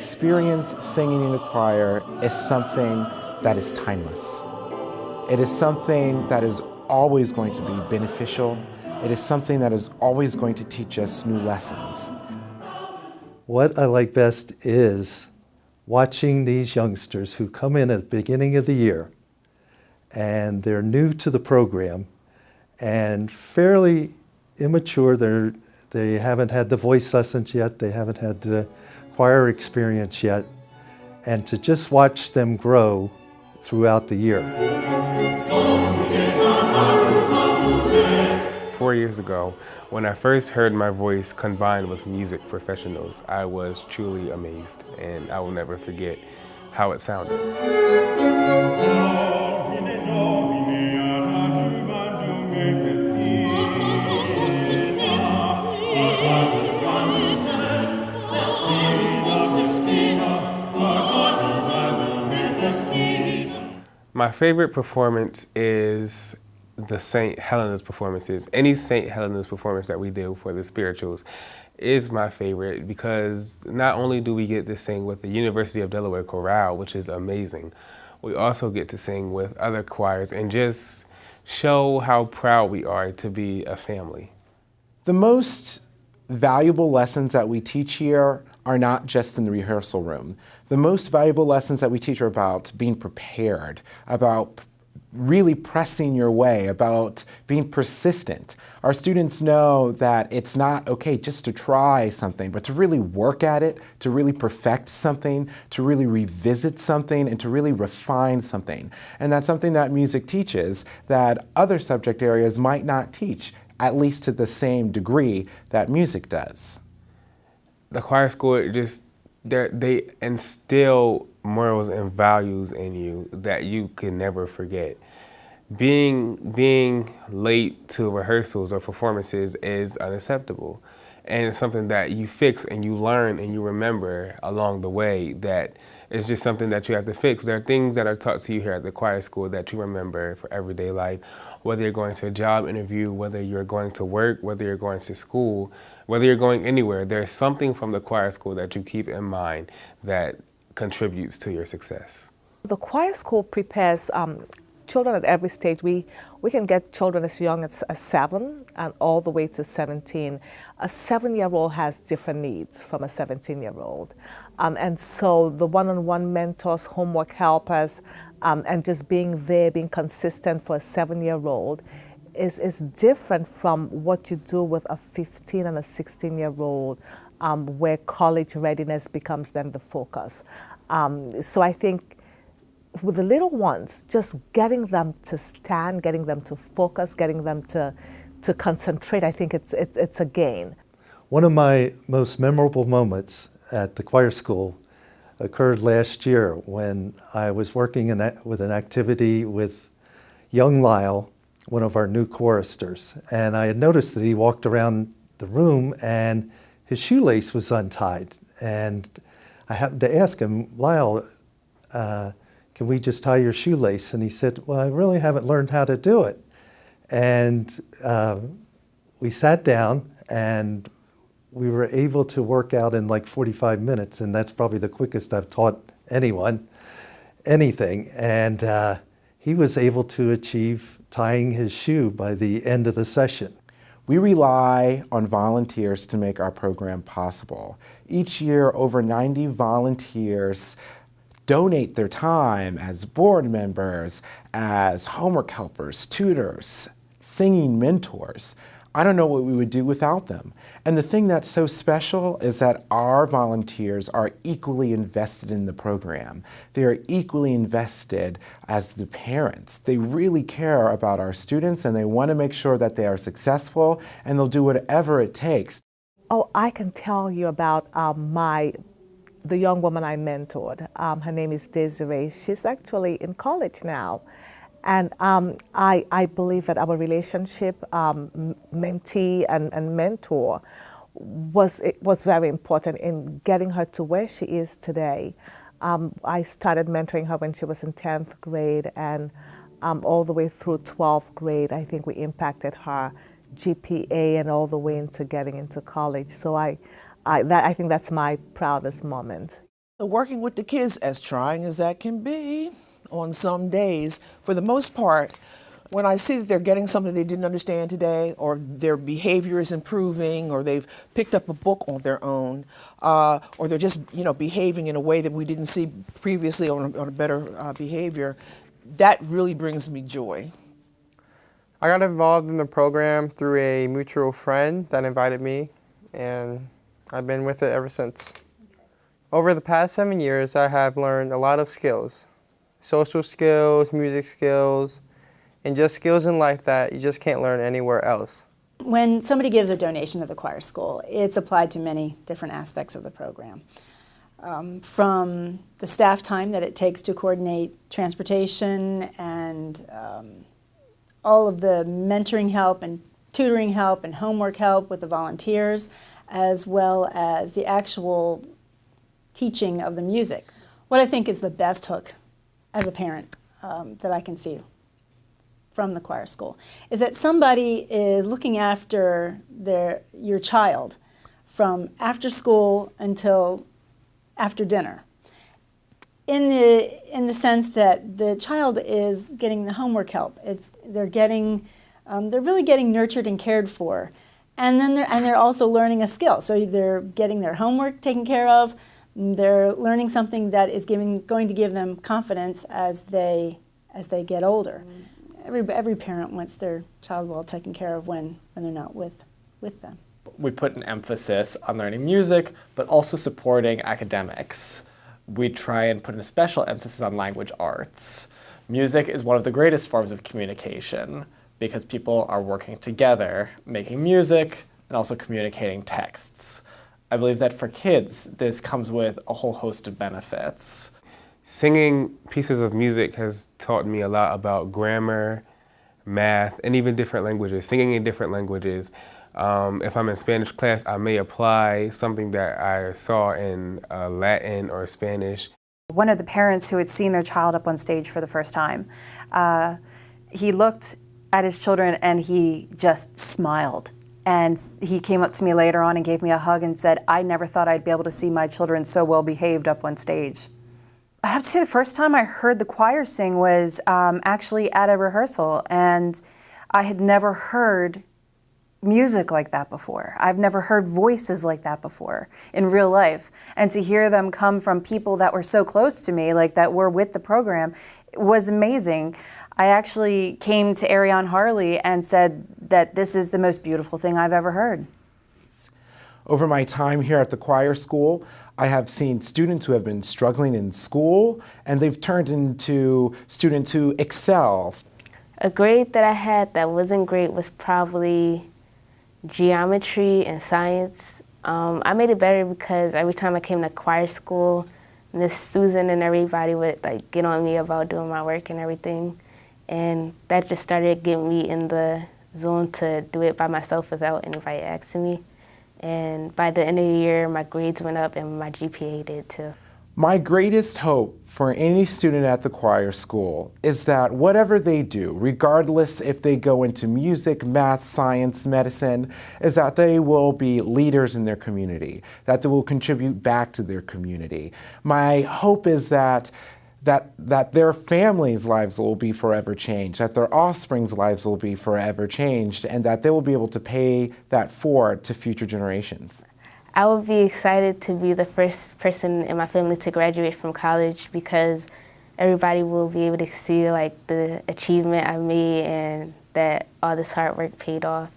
experience singing in a choir is something that is timeless. It is something that is always going to be beneficial. It is something that is always going to teach us new lessons. What I like best is watching these youngsters who come in at the beginning of the year and they're new to the program and fairly immature. They haven't had the voice lessons yet, they haven't had the choir experience yet, and to just watch them grow throughout the year. 4 years ago, when I first heard my voice combined with music professionals, I was truly amazed, and I will never forget how it sounded. My favorite performance is the St. Helena's performances. Any St. Helena's performance that we do for the spirituals is my favorite because not only do we get to sing with the University of Delaware Chorale, which is amazing, we also get to sing with other choirs and just show how proud we are to be a family. The most valuable lessons that we teach here are not just in the rehearsal room. The most valuable lessons that we teach are about being prepared, about really pressing your way, about being persistent. Our students know that it's not okay just to try something, but to really work at it, to really perfect something, to really revisit something, and to really refine something. And that's something that music teaches that other subject areas might not teach, at least to the same degree that music does. The choir school, they instill morals and values in you that you can never forget. Being late to rehearsals or performances is unacceptable. And it's something that you fix and you learn and you remember along the way that it's just something that you have to fix. There are things that are taught to you here at the choir school that you remember for everyday life, whether you're going to a job interview, whether you're going to work, whether you're going to school, whether you're going anywhere. There's something from the choir school that you keep in mind that contributes to your success. The choir school prepares children at every stage. We can get children as young as 7 and all the way to 17. A 7-year-old has different needs from a 17-year-old. And so the one-on-one mentors, homework helpers, and just being there, being consistent for a 7-year-old is different from what you do with a 15 and a 16-year-old, where college readiness becomes then the focus. So I think with the little ones, just getting them to stand, getting them to focus, getting them to concentrate, I think it's a gain. One of my most memorable moments at the choir school occurred last year when I was working with an activity with young Lyle, one of our new choristers, and I had noticed that he walked around the room and his shoelace was untied. And I happened to ask him, Lyle, can we just tie your shoelace? And he said, well, I really haven't learned how to do it. And we sat down and we were able to work out in like 45 minutes, and that's probably the quickest I've taught anyone anything. And he was able to achieve tying his shoe by the end of the session. We rely on volunteers to make our program possible. Each year, over 90 volunteers donate their time as board members, as homework helpers, tutors, singing mentors. I don't know what we would do without them. And the thing that's so special is that our volunteers are equally invested in the program. They are equally invested as the parents. They really care about our students and they want to make sure that they are successful, and they'll do whatever it takes. Oh, I can tell you about the young woman I mentored. Her name is Desiree. She's actually in college now. And I believe that our relationship, mentee and mentor, was very important in getting her to where she is today. I started mentoring her when she was in 10th grade, and all the way through 12th grade, I think we impacted her GPA and all the way into getting into college. So I think that's my proudest moment. Working with the kids, as trying as that can be on some days, for the most part, when I see that they're getting something they didn't understand today, or their behavior is improving, or they've picked up a book on their own, or they're just behaving in a way that we didn't see previously on a better behavior, that really brings me joy. I got involved in the program through a mutual friend that invited me, and I've been with it ever since. Over the past 7 years, I have learned a lot of skills, social skills, music skills, and just skills in life that you just can't learn anywhere else. When somebody gives a donation to the choir school, it's applied to many different aspects of the program. From the staff time that it takes to coordinate transportation and all of the mentoring help and tutoring help and homework help with the volunteers, as well as the actual teaching of the music. What I think is the best hook as a parent that I can see from the choir school is that somebody is looking after your child from after school until after dinner, in the sense that the child is getting the homework help. They're really getting nurtured and cared for, and then they're also learning a skill. So they're getting their homework taken care of. They're learning something that is going to give them confidence as they get older. Every parent wants their child well taken care of when they're not with them. We put an emphasis on learning music, but also supporting academics. We try and put a special emphasis on language arts. Music is one of the greatest forms of communication because people are working together, making music, and also communicating texts. I believe that for kids, this comes with a whole host of benefits. Singing pieces of music has taught me a lot about grammar, math, and even different languages, singing in different languages. If I'm in Spanish class, I may apply something that I saw in Latin or Spanish. One of the parents who had seen their child up on stage for the first time, he looked at his children and he just smiled. And he came up to me later on and gave me a hug and said, "I never thought I'd be able to see my children so well behaved up on stage." I have to say the first time I heard the choir sing was actually at a rehearsal, and I had never heard music like that before. I've never heard voices like that before in real life. And to hear them come from people that were so close to me, like that were with the program, was amazing. I actually came to Ariane Harley and said that this is the most beautiful thing I've ever heard. Over my time here at the choir school, I have seen students who have been struggling in school, and they've turned into students who excel. A grade that I had that wasn't great was probably geometry and science. I made it better because every time I came to choir school, Miss Susan and everybody would get on me about doing my work and everything. And that just started getting me in the zone to do it by myself without anybody asking me. And by the end of the year, my grades went up and my GPA did too. My greatest hope for any student at the choir school is that whatever they do, regardless if they go into music, math, science, medicine, is that they will be leaders in their community, that they will contribute back to their community. My hope is that their families' lives will be forever changed, that their offspring's lives will be forever changed, and that they will be able to pay that forward to future generations. I would be excited to be the first person in my family to graduate from college because everybody will be able to see the achievement I made and that all this hard work paid off.